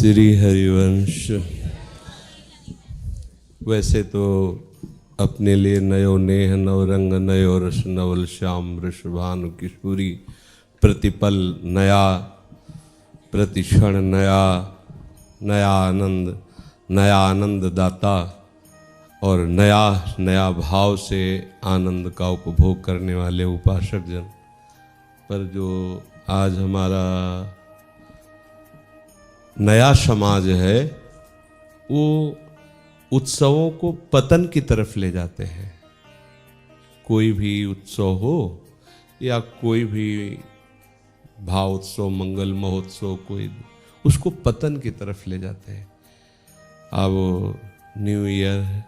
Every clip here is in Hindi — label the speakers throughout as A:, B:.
A: श्री हरिवंश। वैसे तो अपने लिए नयो नेह नवरंग नयो रस नवल श्याम वृषभानु किशोरी, प्रतिपल नया, प्रतिक्षण नया, नया आनंद दाता और नया नया भाव से आनंद का उपभोग करने वाले उपासक जन। पर जो आज हमारा नया समाज है वो उत्सवों को पतन की तरफ ले जाते हैं। कोई भी उत्सव हो या कोई भी भाव उत्सव, मंगल महोत्सव, कोई उसको पतन की तरफ ले जाते हैं। अब न्यू ईयर है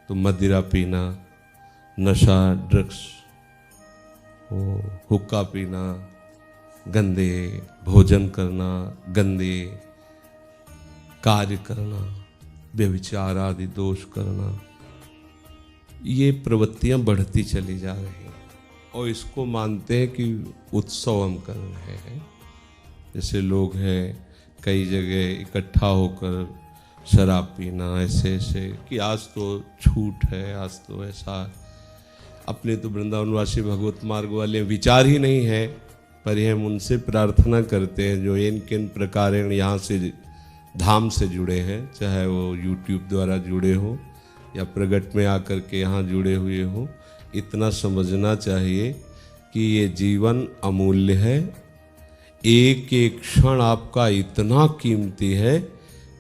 A: तो मदिरा पीना, नशा, ड्रग्स, हुक्का पीना, गंदे भोजन करना, गंदे कार्य करना, व्यभिचार आदि दोष करना, ये प्रवृत्तियां बढ़ती चली जा रही हैं और इसको मानते हैं कि उत्सव हम कर रहे हैं। जैसे लोग हैं कई जगह इकट्ठा होकर शराब पीना, ऐसे ऐसे कि आज तो छूट है, आज तो ऐसा। अपने तो वृंदावनवासी भगवत मार्ग वाले विचार ही नहीं है, पर हम उनसे प्रार्थना करते हैं जो इन किन प्रकार यहाँ से धाम से जुड़े हैं, चाहे वो यूट्यूब द्वारा जुड़े हो या प्रगट में आकर के यहाँ जुड़े हुए हो। इतना समझना चाहिए कि ये जीवन अमूल्य है। एक एक क्षण आपका इतना कीमती है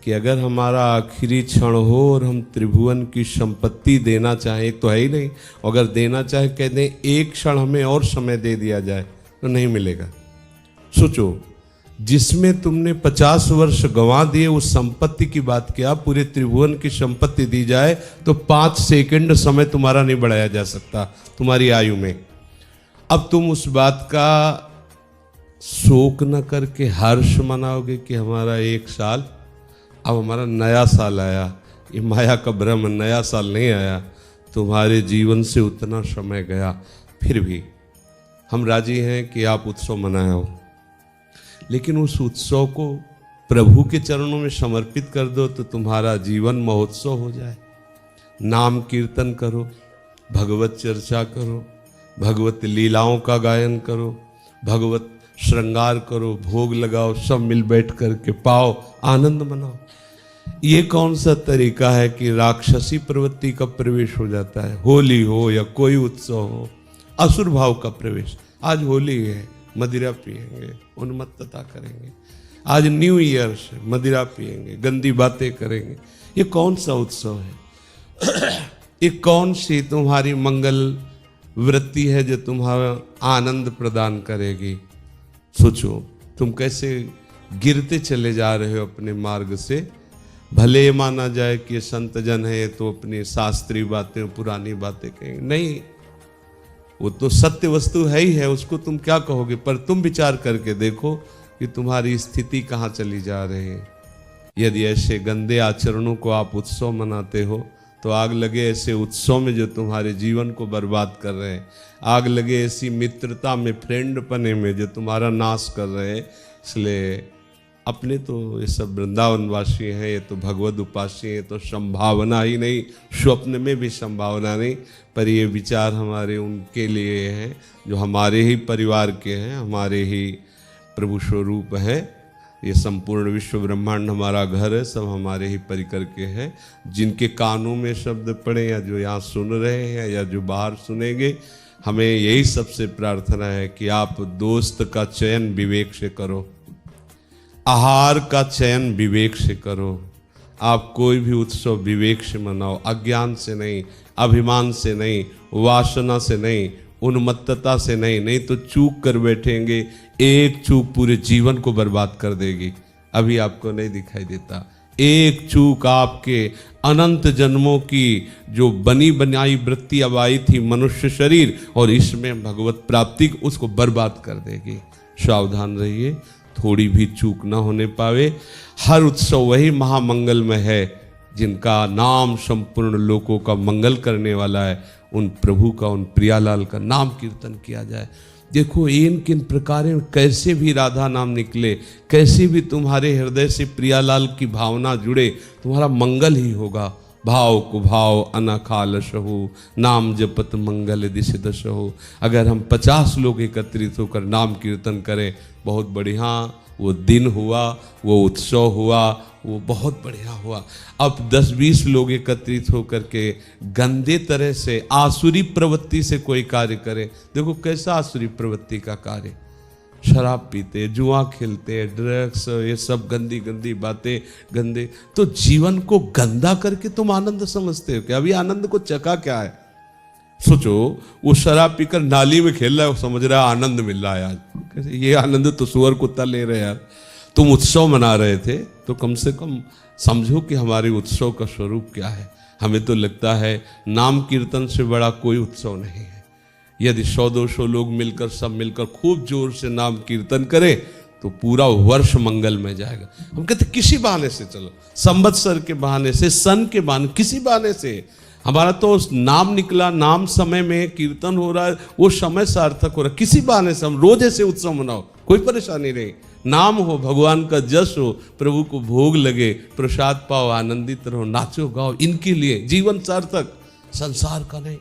A: कि अगर हमारा आखिरी क्षण हो और हम त्रिभुवन की संपत्ति देना चाहें तो है ही नहीं, अगर देना चाहे कह दें एक क्षण हमें और समय दे दिया जाए तो नहीं मिलेगा। सोचो, जिसमें तुमने 50 वर्ष गंवा दिए उस संपत्ति की बात क्या, पूरे त्रिभुवन की संपत्ति दी जाए तो 5 सेकंड समय तुम्हारा नहीं बढ़ाया जा सकता तुम्हारी आयु में। अब तुम उस बात का शोक न करके हर्ष मनाओगे कि हमारा 1 साल, अब हमारा नया साल आया। ये माया का भ्रम, नया साल नहीं आया, तुम्हारे जीवन से उतना समय गया। फिर भी हम राजी हैं कि आप उत्सव मनाए हो, लेकिन उस उत्सव को प्रभु के चरणों में समर्पित कर दो तो तुम्हारा जीवन महोत्सव हो जाए। नाम कीर्तन करो, भगवत चर्चा करो, भगवत लीलाओं का गायन करो, भगवत श्रृंगार करो, भोग लगाओ, सब मिल बैठ करके पाओ, आनंद मनाओ। ये कौन सा तरीका है कि राक्षसी प्रवृत्ति का प्रवेश हो जाता है? होली हो या कोई उत्सव हो, असुर भाव का प्रवेश। आज होली है, मदिरा पिएंगे, उन्मत्तता करेंगे। आज न्यू ईयर से मदिरा पिएंगे, गंदी बातें करेंगे। ये कौन सा उत्सव है? ये कौन सी तुम्हारी मंगल वृत्ति है जो तुम्हारा आनंद प्रदान करेगी? सोचो, तुम कैसे गिरते चले जा रहे हो अपने मार्ग से। भले ये माना जाए कि ये संत जन है तो अपनी शास्त्रीय बातें, पुरानी बातें कहेंगे, नहीं, वो तो सत्य वस्तु है ही है, उसको तुम क्या कहोगे। पर तुम विचार करके देखो कि तुम्हारी स्थिति कहाँ चली जा रही है। यदि ऐसे गंदे आचरणों को आप उत्सव मनाते हो तो आग लगे ऐसे उत्सव में जो तुम्हारे जीवन को बर्बाद कर रहे हैं। आग लगे ऐसी मित्रता में, फ्रेंड पने में जो तुम्हारा नाश कर रहे हैं। इसलिए अपने तो ये सब वृंदावनवासी हैं, ये तो भगवद उपासी हैं, तो संभावना ही नहीं, स्वप्न में भी संभावना नहीं। पर ये विचार हमारे उनके लिए हैं जो हमारे ही परिवार के हैं, हमारे ही प्रभु स्वरूप हैं। ये संपूर्ण विश्व ब्रह्मांड हमारा घर है, सब हमारे ही परिकर के हैं। जिनके कानों में शब्द पड़े या जो यहाँ सुन रहे हैं या जो बाहर सुनेंगे, हमें यही सबसे प्रार्थना है कि आप दोस्त का चयन विवेक से करो, आहार का चयन विवेक से करो। आप कोई भी उत्सव विवेक से मनाओ, अज्ञान से नहीं, अभिमान से नहीं, वासना से नहीं, उन्मत्तता से नहीं। नहीं तो चूक कर बैठेंगे, एक चूक पूरे जीवन को बर्बाद कर देगी। अभी आपको नहीं दिखाई देता, एक चूक आपके अनंत जन्मों की जो बनी बनाई वृत्ति अब आई थी मनुष्य शरीर और इसमें भगवत प्राप्ति, उसको बर्बाद कर देगी। सावधान रहिए, थोड़ी भी चूक ना होने पावे। हर उत्सव वही महामंगलमय है जिनका नाम संपूर्ण लोकों का मंगल करने वाला है। उन प्रभु का, उन प्रियालाल का नाम कीर्तन किया जाए। देखो इन किन प्रकार कैसे भी राधा नाम निकले, कैसे भी तुम्हारे हृदय से प्रियालाल की भावना जुड़े, तुम्हारा मंगल ही होगा। भाव को भाव अनखालशहु, नाम जपत मंगल दिश दशहु। अगर हम 50 लोग एकत्रित होकर नाम कीर्तन करें, बहुत बढ़िया वो दिन हुआ, वो उत्सव हुआ, वो बहुत बढ़िया हुआ। अब 10-20 लोग एकत्रित होकर के गंदे तरह से आसुरी प्रवृत्ति से कोई कार्य करे, देखो कैसा आसुरी प्रवृत्ति का कार्य, शराब पीते, जुआ खेलते, ड्रग्स, ये सब गंदी गंदी बातें, गंदे। तो जीवन को गंदा करके तुम आनंद समझते हो क्या? अभी आनंद को चखा क्या है? सोचो, वो शराब पीकर नाली में खेल रहा है, वो समझ रहा है आनंद मिल रहा है आज। कैसे ये आनंद तो सुअर कुत्ता ले रहे यार। तुम उत्सव मना रहे थे तो कम से कम समझो कि हमारे उत्सव का स्वरूप क्या है। हमें तो लगता है नाम कीर्तन से बड़ा कोई उत्सव नहीं है। यदि 100-200 लोग मिलकर, सब मिलकर खूब जोर से नाम कीर्तन करें तो पूरा वर्ष मंगल में जाएगा। हम कहते किसी बहाने से चलो, संवत्सर के बहाने से, सन के बहाने, किसी बहाने से हमारा तो नाम निकला, नाम समय में कीर्तन हो रहा है, वो समय सार्थक हो रहा है, किसी बहाने से हम रोज ऐसे उत्सव मनाओ, कोई परेशानी नहीं। नाम हो, भगवान का जश हो, प्रभु को भोग लगे, प्रसाद पाओ, आनंदित रहो, नाचो गाओ, इनके लिए जीवन सार्थक, संसार का नहीं।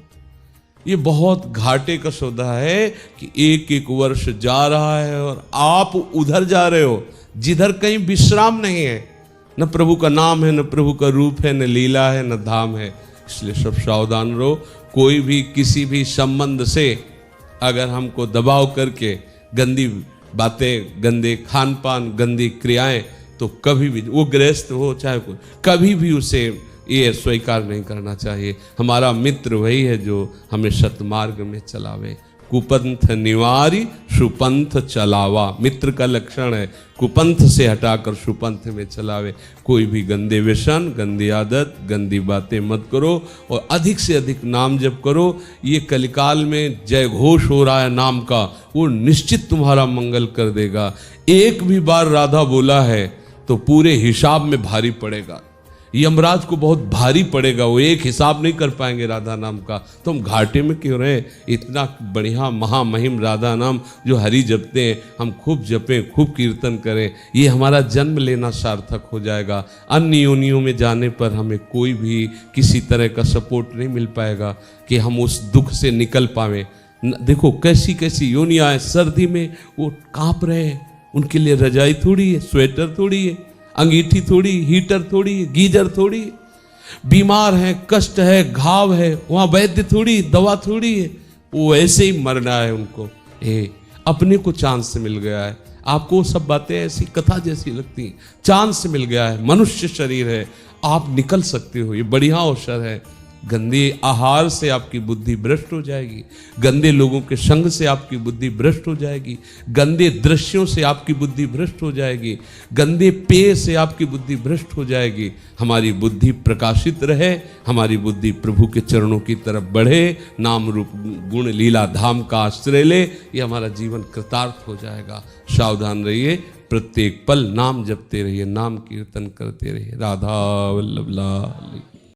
A: ये बहुत घाटे का सौदा है कि एक एक वर्ष जा रहा है और आप उधर जा रहे हो जिधर कहीं विश्राम नहीं है। न प्रभु का नाम है, न प्रभु का रूप है, न लीला है, न धाम है। इसलिए सब सावधान रहो। कोई भी किसी भी संबंध से अगर हमको दबाव करके गंदी बातें, गंदे खान पान, गंदी क्रियाएं, तो कभी भी वो गृहस्थ हो चाहे कोई, कभी भी उसे ये स्वीकार नहीं करना चाहिए। हमारा मित्र वही है जो हमें सतमार्ग में चलावे। कुपंथ निवारी सुपंथ चलावा, मित्र का लक्षण है। कुपंथ से हटाकर सुपंथ में चलावे। कोई भी गंदे व्यसन, गंदी आदत, गंदी बातें मत करो और अधिक से अधिक नाम जप करो। ये कलिकाल में जय घोष हो रहा है नाम का, वो निश्चित तुम्हारा मंगल कर देगा। एक भी बार राधा बोला है तो पूरे हिसाब में भारी पड़ेगा, यमराज को बहुत भारी पड़ेगा, वो एक हिसाब नहीं कर पाएंगे राधा नाम का। तो हम घाटे में क्यों रहे? इतना बढ़िया महामहिम राधा नाम जो हरि जपते हैं, हम खूब जपें, खूब कीर्तन करें, ये हमारा जन्म लेना सार्थक हो जाएगा। अन्य योनियों में जाने पर हमें कोई भी किसी तरह का सपोर्ट नहीं मिल पाएगा कि हम उस दुख से निकल पाएं। देखो कैसी कैसी योनियाँ हैं, सर्दी में वो काँप रहे हैं, उनके लिए रजाई थोड़ी है, स्वेटर थोड़ी है, अंगीठी थोड़ी, हीटर थोड़ी, गीजर थोड़ी, बीमार है, कष्ट है, घाव है, वहां वैद्य थोड़ी, दवा थोड़ी है, वो ऐसे ही मरना है उनको। अपने को चांस से मिल गया है। आपको सब बातें ऐसी कथा जैसी लगती हैं, चांस से मिल गया है, मनुष्य शरीर है, आप निकल सकते हो, ये बढ़िया अवसर है। गंदे आहार से आपकी बुद्धि भ्रष्ट हो जाएगी, गंदे लोगों के संग से आपकी बुद्धि भ्रष्ट हो जाएगी, गंदे दृश्यों से आपकी बुद्धि भ्रष्ट हो जाएगी, गंदे पेय से आपकी बुद्धि भ्रष्ट हो जाएगी। हमारी बुद्धि प्रकाशित रहे, हमारी बुद्धि प्रभु के चरणों की तरफ बढ़े, नाम रूप गुण लीला धाम का आश्रय ले, ये हमारा जीवन कृतार्थ हो जाएगा। सावधान रहिए, प्रत्येक पल नाम जपते रहिए, नाम कीर्तन करते रहिए। राधा वल्लभ लाल।